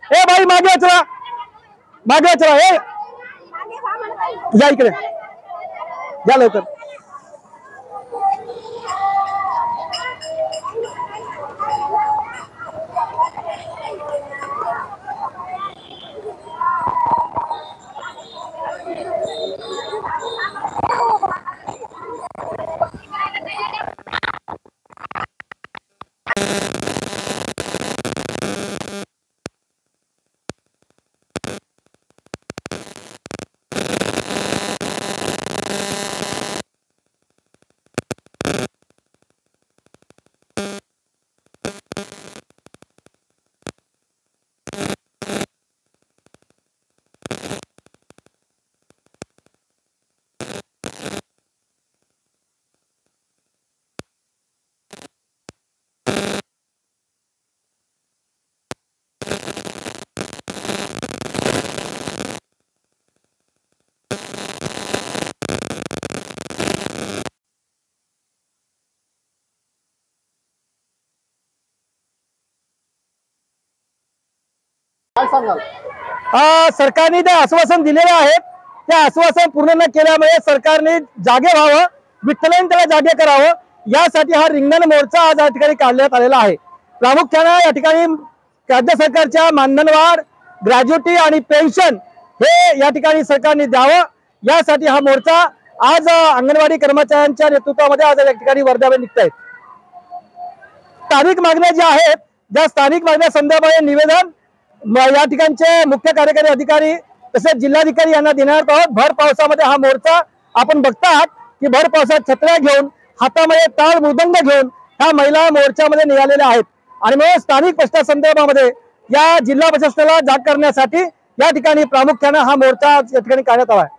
ए भाई मागे चला, मागे चला. ए जा इकडे, जा लवकर. सरकारने जे आश्वासन दिलेले आहेत ते आश्वासन पूर्ण न केल्यामुळे सरकारने जागे व्हावं, विठ्ठलाने त्याला जागे करावं, यासाठी हा रिंगण मोर्चा आज या ठिकाणी काढण्यात आलेला आहे. प्रामुख्याने या ठिकाणी राज्य सरकारच्या मानधनवाढ, ग्रॅज्युटी आणि पेन्शन हे या ठिकाणी सरकारने द्यावं, यासाठी हा मोर्चा आज अंगणवाडी कर्मचाऱ्यांच्या नेतृत्वामध्ये आज या ठिकाणी वर्ध्यामध्ये निघत आहेत. स्थानिक मागण्या ज्या आहेत, ज्या स्थानिक मागण्या संदर्भात निवेदन या ठिकाणचे मुख्य कार्यकारी अधिकारी तसेच जिल्हाधिकारी यांना देणार आहोत. भर पावसामध्ये हा मोर्चा आपण बघतात की भर पावसात छत्र्या घेऊन, हातामध्ये टाळ मृदंग घेऊन ह्या महिला मोर्चामध्ये निघालेल्या आहेत. आणि मग स्थानिक प्रश्नासंदर्भामध्ये या जिल्हा प्रशासनाला जाग करण्यासाठी या ठिकाणी प्रामुख्याने हा मोर्चा या ठिकाणी काढण्यात आला आहे.